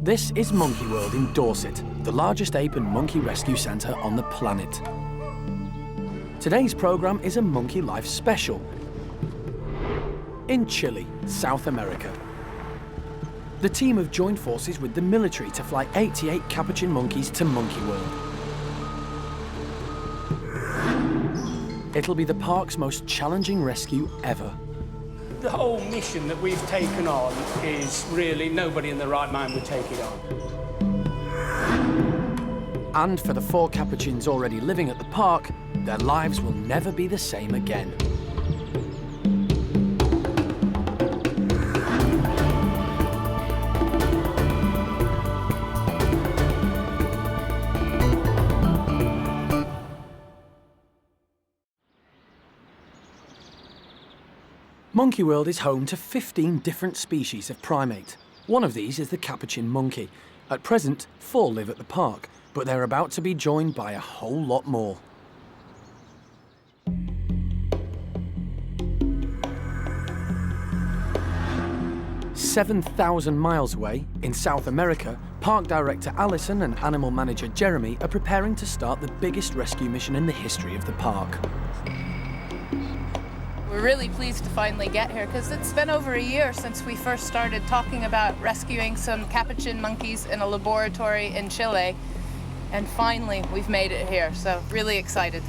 This is Monkey World in Dorset, the largest ape and monkey rescue centre on the planet. Today's programme is a Monkey Life special in Chile, South America. The team have joined forces with the military to fly 88 capuchin monkeys to Monkey World. It'll be the park's most challenging rescue ever. The whole mission that we've taken on is really nobody in their right mind would take it on. And for the 4 capuchins already living at the park, their lives will never be the same again. Monkey World is home to 15 different species of primate. One of these is the capuchin monkey. At present, 4 live at the park, but they're about to be joined by a whole lot more. 7,000 miles away, in South America, Park Director Alison and Animal Manager Jeremy are preparing to start the biggest rescue mission in the history of the park. We're really pleased to finally get here because it's been over a year since we first started talking about rescuing some capuchin monkeys in a laboratory in Chile, and finally we've made it here, so really excited.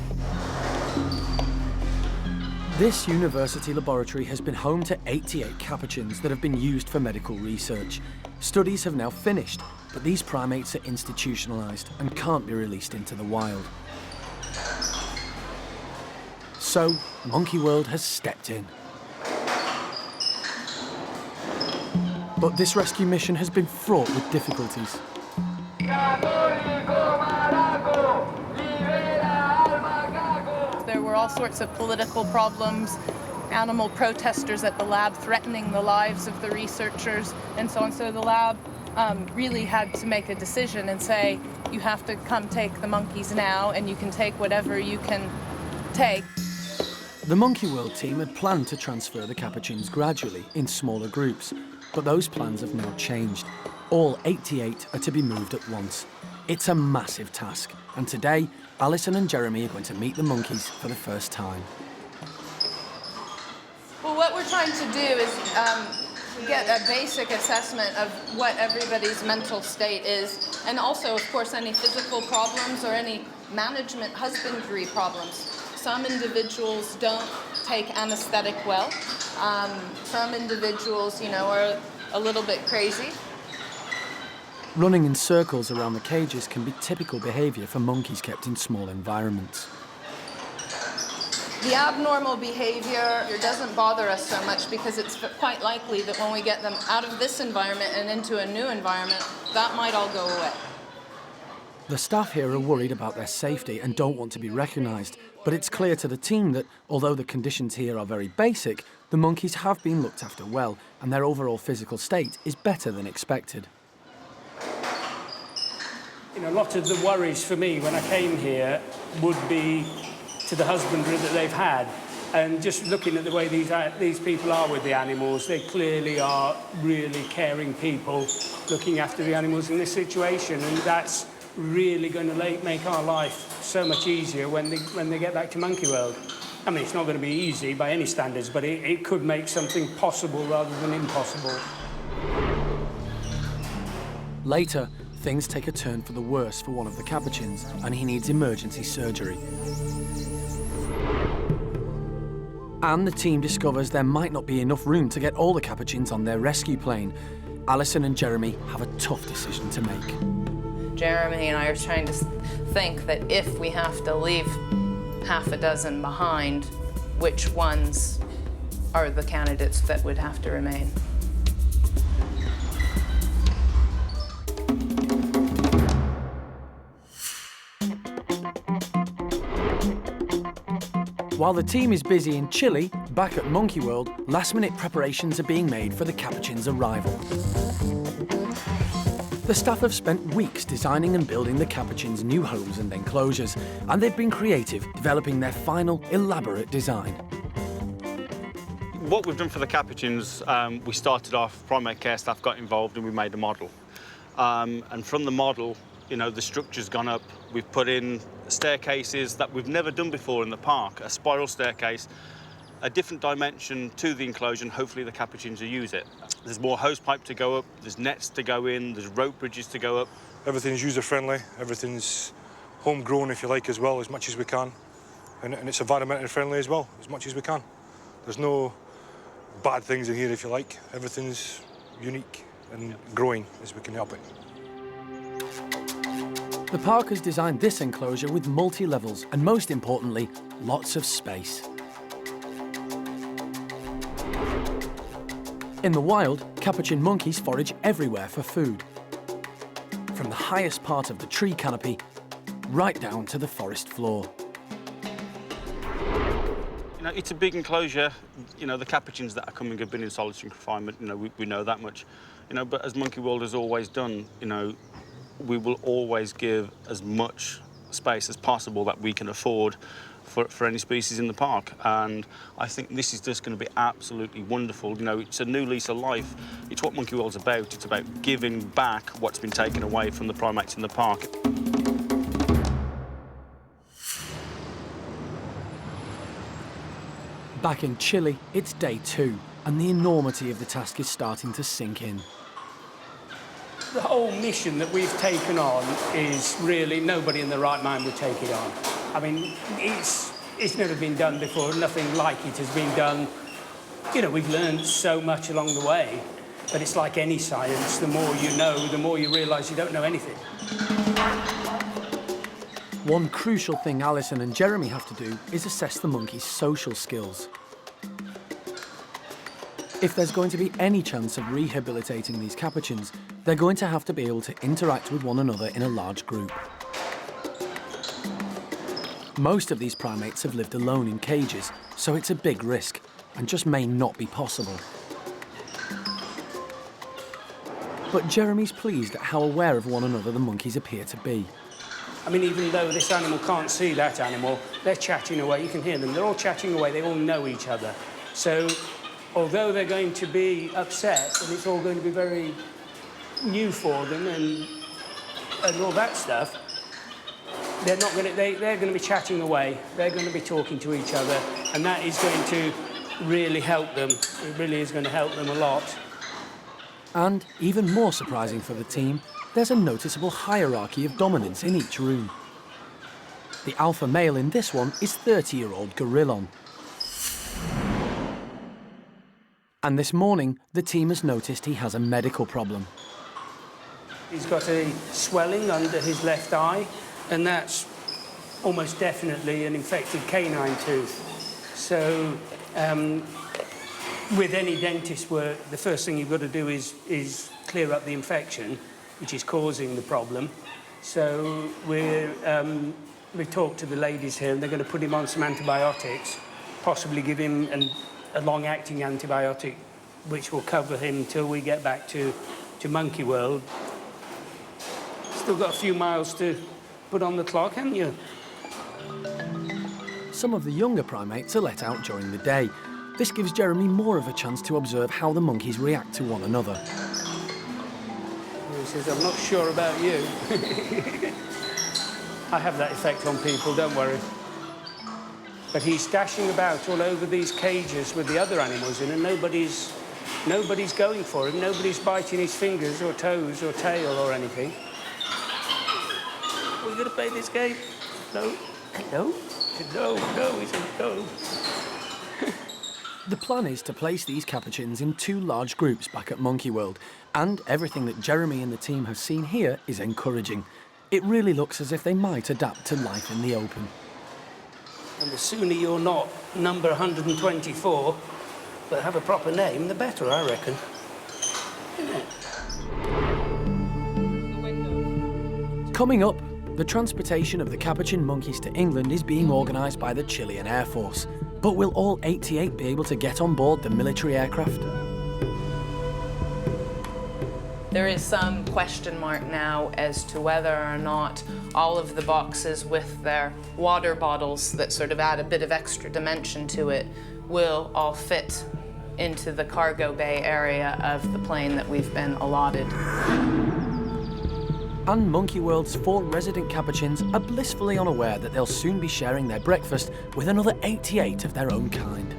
This university laboratory has been home to 88 capuchins that have been used for medical research. Studies have now finished, but these primates are institutionalised and can't be released into the wild. So, Monkey World has stepped in. But this rescue mission has been fraught with difficulties. There were all sorts of political problems, animal protesters at the lab threatening the lives of the researchers, and so on. So the lab really had to make a decision and say, you have to come take the monkeys now, and you can take whatever you can take. The Monkey World team had planned to transfer the capuchins gradually in smaller groups, but those plans have now changed. All 88 are to be moved at once. It's a massive task, and today, Alison and Jeremy are going to meet the monkeys for the first time. Well, what we're trying to do is get a basic assessment of what everybody's mental state is, and also, of course, any physical problems or any management husbandry problems. Some individuals don't take anesthetic well. Some individuals, are a little bit crazy. Running in circles around the cages can be typical behaviour for monkeys kept in small environments. The abnormal behaviour doesn't bother us so much because it's quite likely that when we get them out of this environment and into a new environment, that might all go away. The staff here are worried about their safety and don't want to be recognised, but it's clear to the team that, although the conditions here are very basic, the monkeys have been looked after well and their overall physical state is better than expected. A lot of the worries for me when I came here would be to the husbandry that they've had, and just looking at the way these people are with the animals, they clearly are really caring people looking after the animals in this situation, and that's really going to make our life so much easier when they get back to Monkey World. I mean, it's not going to be easy by any standards, but it could make something possible rather than impossible. Later, things take a turn for the worse for one of the capuchins, and he needs emergency surgery. And the team discovers there might not be enough room to get all the capuchins on their rescue plane. Alison and Jeremy have a tough decision to make. Jeremy and I are trying to think that if we have to leave half a dozen behind, which ones are the candidates that would have to remain. While the team is busy in Chile, back at Monkey World, last-minute preparations are being made for the capuchins' arrival. The staff have spent weeks designing and building the capuchins' new homes and enclosures, and they've been creative, developing their final, elaborate design. What we've done for the capuchins, we started off, primate care staff got involved and we made a model. And from the model, you know, the structure's gone up. We've put in staircases that we've never done before in the park, a spiral staircase, a different dimension to the enclosure, and hopefully the capuchins will use it. There's more hose pipe to go up, there's nets to go in, there's rope bridges to go up. Everything's user-friendly, everything's homegrown, if you like, as well, as much as we can. And it's environmentally friendly as well, as much as we can. There's no bad things in here, if you like. Everything's unique and growing as we can help it. The park has designed this enclosure with multi-levels and, most importantly, lots of space. In the wild, capuchin monkeys forage everywhere for food, from the highest part of the tree canopy right down to the forest floor. You know, it's a big enclosure. You know, the capuchins that are coming have been in solitary confinement. You know, we know that much. You know, but as Monkey World has always done, you know, we will always give as much space as possible that we can afford for any species in the park. And I think this is just going to be absolutely wonderful. You know, it's a new lease of life. It's what Monkey World's about. It's about giving back what's been taken away from the primates in the park. Back in Chile, it's day 2, and the enormity of the task is starting to sink in. The whole mission that we've taken on is really nobody in their right mind would take it on. I mean, it's never been done before, nothing like it has been done. You know, we've learned so much along the way, but it's like any science, the more you know, the more you realise you don't know anything. One crucial thing Alison and Jeremy have to do is assess the monkeys' social skills. If there's going to be any chance of rehabilitating these capuchins, they're going to have to be able to interact with one another in a large group. Most of these primates have lived alone in cages, so it's a big risk and just may not be possible. But Jeremy's pleased at how aware of one another the monkeys appear to be. I mean, even though this animal can't see that animal, they're chatting away. You can hear them. They're all chatting away. They all know each other. So, although they're going to be upset, and it's all going to be very new for them and all that stuff, they're going to be chatting away. They're going to be talking to each other, and that is going to really help them. It really is going to help them a lot. And, even more surprising for the team, there's a noticeable hierarchy of dominance in each room. The alpha male in this one is 30-year-old Gorillon. And this morning, the team has noticed he has a medical problem. He's got a swelling under his left eye, and that's almost definitely an infected canine tooth. So, with any dentist work, the first thing you've got to do is clear up the infection, which is causing the problem. So we talked to the ladies here, and they're going to put him on some antibiotics, possibly give him a long-acting antibiotic, which will cover him till we get back to Monkey World. Still got a few miles to put on the clock, haven't you? Some of the younger primates are let out during the day. This gives Jeremy more of a chance to observe how the monkeys react to one another. He says, I'm not sure about you. I have that effect on people, don't worry. But he's dashing about all over these cages with the other animals in, and nobody's going for him. Nobody's biting his fingers or toes or tail or anything. Are we going to play this game? No? No? No, he said no. The plan is to place these capuchins in 2 large groups back at Monkey World, and everything that Jeremy and the team have seen here is encouraging. It really looks as if they might adapt to life in the open. And the sooner you're not number 124, but have a proper name, the better, I reckon. Isn't it? Coming up, the transportation of the capuchin monkeys to England is being organised by the Chilean Air Force. But will all 88 be able to get on board the military aircraft? There is some question mark now as to whether or not all of the boxes with their water bottles that sort of add a bit of extra dimension to it will all fit into the cargo bay area of the plane that we've been allotted. and Monkey World's 4 resident capuchins are blissfully unaware that they'll soon be sharing their breakfast with another 88 of their own kind.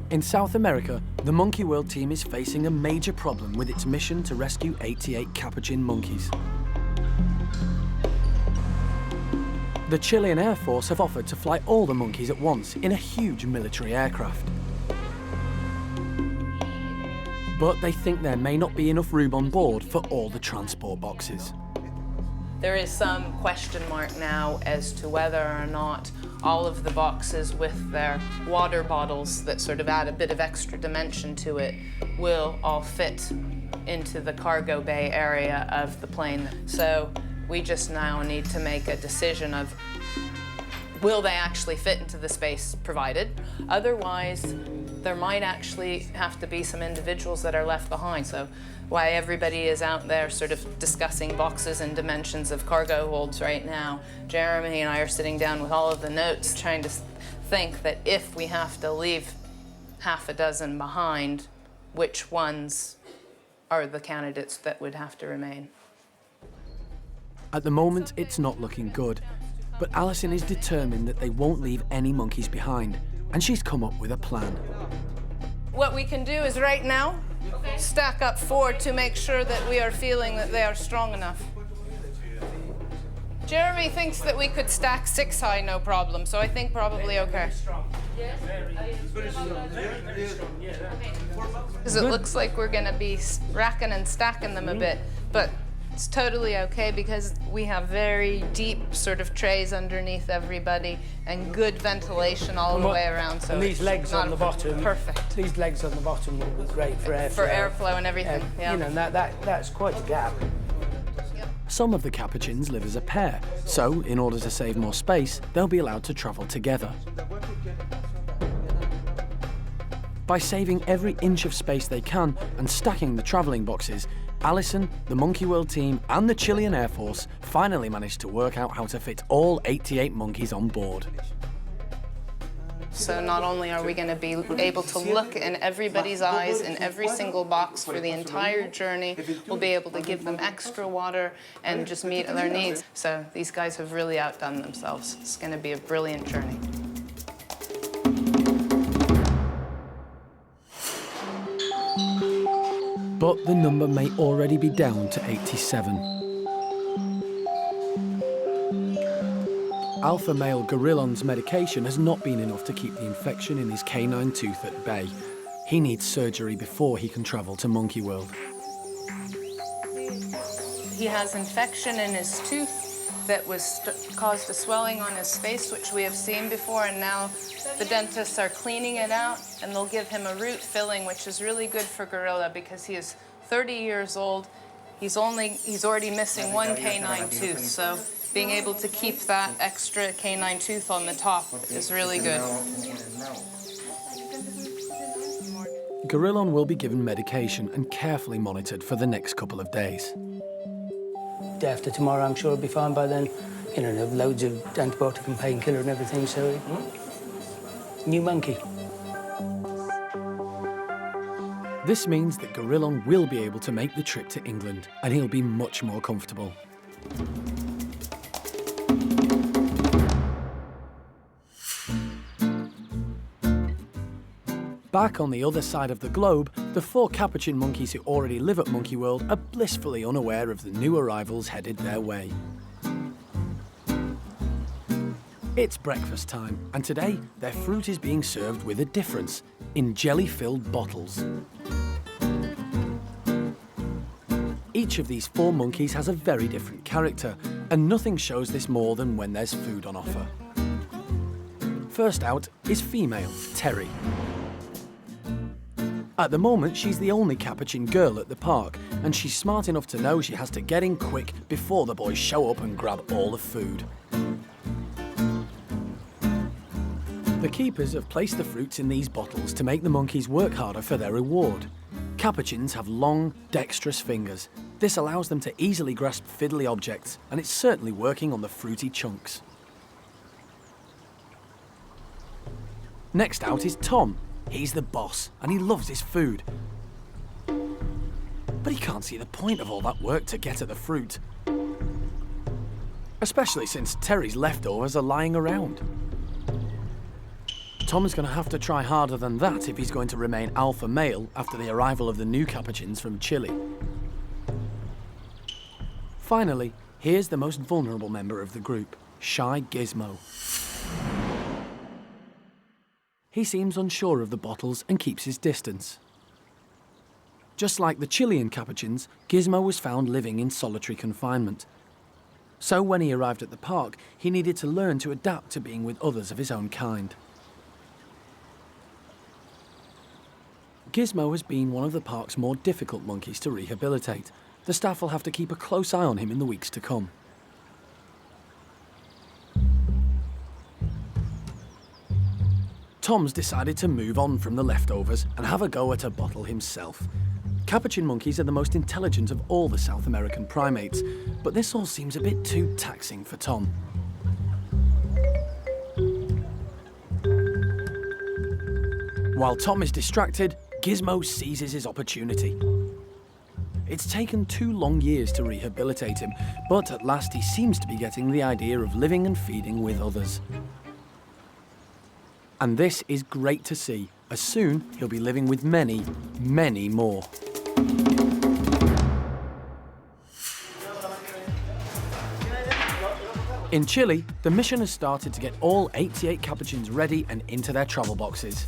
In South America, the Monkey World team is facing a major problem with its mission to rescue 88 capuchin monkeys. The Chilean Air Force have offered to fly all the monkeys at once in a huge military aircraft. But they think there may not be enough room on board for all the transport boxes. There is some question mark now as to whether or not all of the boxes with their water bottles that sort of add a bit of extra dimension to it will all fit into the cargo bay area of the plane. So we just now need to make a decision of, will they actually fit into the space provided? Otherwise, there might actually have to be some individuals that are left behind. So why everybody is out there sort of discussing boxes and dimensions of cargo holds right now, Jeremy and I are sitting down with all of the notes trying to think that if we have to leave half a dozen behind, which ones are the candidates that would have to remain. At the moment, it's not looking good, but Alison is determined that they won't leave any monkeys behind, and she's come up with a plan. What we can do is right now stack up 4 to make sure that we are feeling that they are strong enough. Jeremy thinks that we could stack 6 high, no problem, so I think probably okay. Because it looks like we're going to be racking and stacking them a bit, but it's totally okay because we have very deep sort of trays underneath everybody and good ventilation all the way around. So and these legs on the bottom, perfect. These legs on the bottom will be great for airflow. For airflow and everything. Yeah. You know, that's quite a gap. Some of the capuchins live as a pair, so in order to save more space, they'll be allowed to travel together. By saving every inch of space they can and stacking the travelling boxes, Alison, the Monkey World team and the Chilean Air Force finally managed to work out how to fit all 88 monkeys on board. So not only are we going to be able to look in everybody's eyes in every single box for the entire journey, we'll be able to give them extra water and just meet their needs. So these guys have really outdone themselves. It's going to be a brilliant journey. But the number may already be down to 87. Alpha male Gorillon's medication has not been enough to keep the infection in his canine tooth at bay. He needs surgery before he can travel to Monkey World. He has infection in his tooth that caused a swelling on his face, which we have seen before, and now the dentists are cleaning it out, and they'll give him a root filling, which is really good for Gorilla because he is 30 years old. He's already missing 1 canine tooth, so being able to keep that extra canine tooth on the top is really good. Gorillon will be given medication and carefully monitored for the next couple of days. Day after tomorrow, I'm sure it'll be fine by then. You know, there'll be loads of antibiotic and painkiller and everything, so new monkey. This means that Gorillon will be able to make the trip to England, and he'll be much more comfortable. Back on the other side of the globe, the 4 capuchin monkeys who already live at Monkey World are blissfully unaware of the new arrivals headed their way. It's breakfast time, and today their fruit is being served with a difference, in jelly-filled bottles. Each of these 4 monkeys has a very different character, and nothing shows this more than when there's food on offer. First out is female, Terry. At the moment, she's the only capuchin girl at the park, and she's smart enough to know she has to get in quick before the boys show up and grab all the food. The keepers have placed the fruits in these bottles to make the monkeys work harder for their reward. Capuchins have long, dexterous fingers. This allows them to easily grasp fiddly objects, and it's certainly working on the fruity chunks. Next out is Tom. He's the boss, and he loves his food. But he can't see the point of all that work to get at the fruit. Especially since Terry's leftovers are lying around. Tom's going to have to try harder than that if he's going to remain alpha male after the arrival of the new capuchins from Chile. Finally, here's the most vulnerable member of the group, Shy Gizmo. He seems unsure of the bottles and keeps his distance. Just like the Chilean capuchins, Gizmo was found living in solitary confinement. So when he arrived at the park, he needed to learn to adapt to being with others of his own kind. Gizmo has been one of the park's more difficult monkeys to rehabilitate. The staff will have to keep a close eye on him in the weeks to come. Tom's decided to move on from the leftovers and have a go at a bottle himself. Capuchin monkeys are the most intelligent of all the South American primates, but this all seems a bit too taxing for Tom. While Tom is distracted, Gizmo seizes his opportunity. It's taken 2 long years to rehabilitate him, but at last he seems to be getting the idea of living and feeding with others. And this is great to see, as soon he'll be living with many, many more. In Chile, the mission has started to get all 88 capuchins ready and into their travel boxes.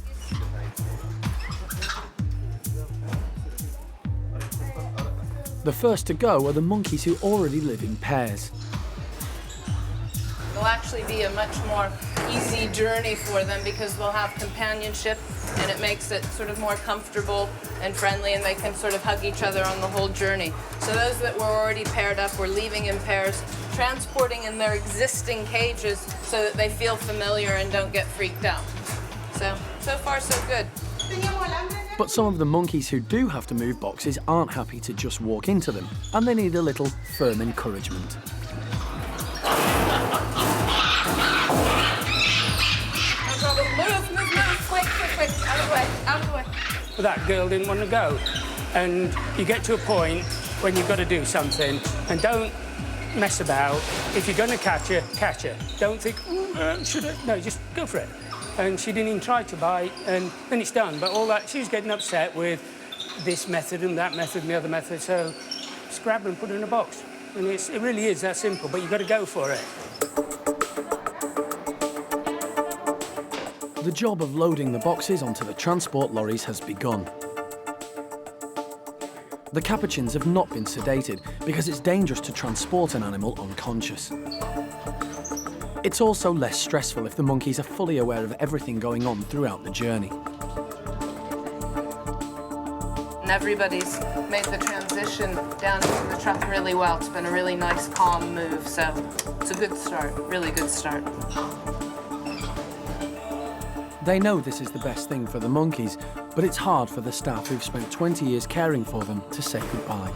The first to go are the monkeys who already live in pairs. It'll actually be a much more easy journey for them because they'll have companionship and it makes it sort of more comfortable and friendly, and they can sort of hug each other on the whole journey. So those that were already paired up, we're leaving in pairs, transporting in their existing cages so that they feel familiar and don't get freaked out. So far so good. But some of the monkeys who do have to move boxes aren't happy to just walk into them, and they need a little firm encouragement. Move, quick, out of the way. That girl didn't want to go. And you get to a point when you've got to do something, and don't mess about. If you're going to catch her. Don't think, should I? No, just go for it. And she didn't even try to bite, and then it's done. But all that, she was getting upset with this method and that method and the other method, so just grab her and put her in a box. And it really is that simple, but you've got to go for it. The job of loading the boxes onto the transport lorries has begun. The capuchins have not been sedated because it's dangerous to transport an animal unconscious. It's also less stressful if the monkeys are fully aware of everything going on throughout the journey. And everybody's made the transition down into the truck really well. It's been a really nice, calm move, so it's a good start, really good start. They know this is the best thing for the monkeys, but it's hard for the staff who've spent 20 years caring for them to say goodbye.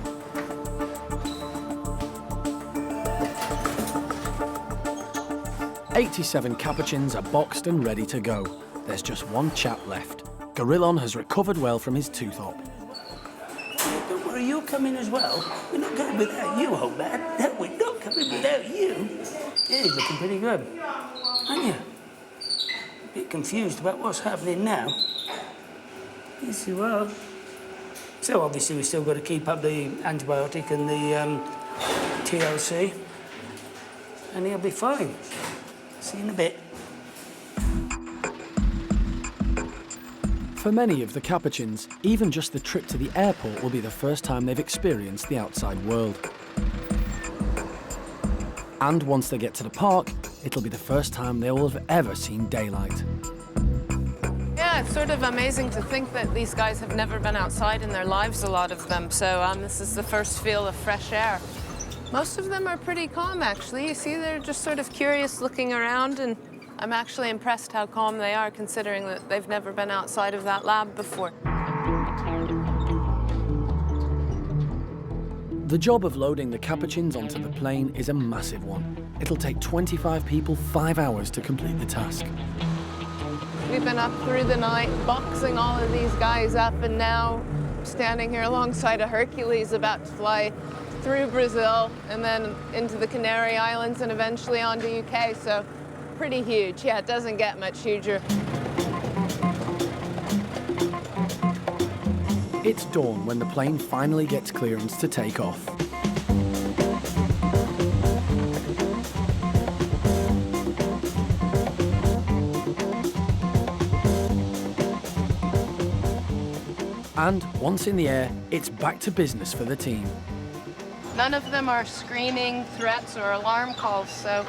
"87 capuchins are boxed and ready to go. There's just one chap left. Gorillon has recovered well from his tooth op. Don't worry, you're coming as well. We're not going without you, old man. No, we're not coming without you. Yeah, you're looking pretty good, aren't you? A bit confused about what's happening now. Yes, you are. So obviously we've still got to keep up the antibiotic and the TLC, and he'll be fine. See you in a bit. For many of the capuchins, even just the trip to the airport will be the first time they've experienced the outside world. And once they get to the park, it'll be the first time they will have ever seen daylight. Yeah, it's sort of amazing to think that these guys have never been outside in their lives, a lot of them. So this is the first feel of fresh air. Most of them are pretty calm, actually. You see, they're just sort of curious looking around, and I'm actually impressed how calm they are, considering that they've never been outside of that lab before. The job of loading the capuchins onto the plane is a massive one. It'll take 25 people 5 hours to complete the task. We've been up through the night boxing all of these guys up, and now standing here alongside a Hercules about to fly through Brazil and then into the Canary Islands and eventually on to UK, so pretty huge. Yeah, it doesn't get much huger. It's dawn when the plane finally gets clearance to take off. And once in the air, it's back to business for the team. None of them are screaming threats or alarm calls, so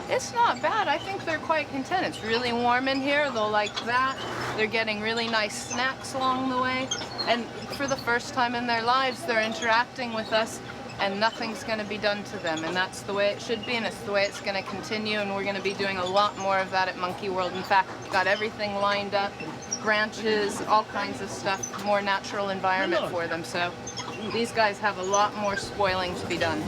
it's not bad. I think they're quite content. It's really warm in here. They'll like that. They're getting really nice snacks along the way. And for the first time in their lives, they're interacting with us, and nothing's going to be done to them. And that's the way it should be, and it's the way it's going to continue. And we're going to be doing a lot more of that at Monkey World. In fact, we've got everything lined up, branches, all kinds of stuff, more natural environment for them. So these guys have a lot more spoiling to be done.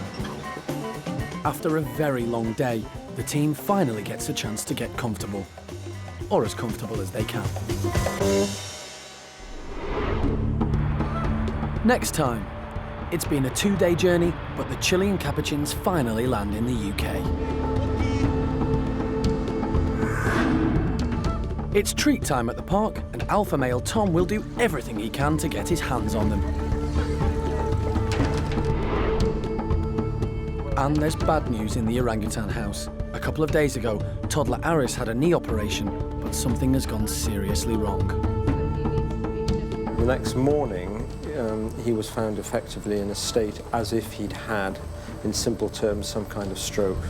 After a very long day, the team finally gets a chance to get comfortable. Or as comfortable as they can. Next time, it's been a 2-day journey, but the Chilean capuchins finally land in the UK. It's treat time at the park, and alpha male Tom will do everything he can to get his hands on them. And there's bad news in the orangutan house. A couple of days ago, toddler Aris had a knee operation, but something has gone seriously wrong. The next morning, he was found effectively in a state as if he'd had, in simple terms, some kind of stroke.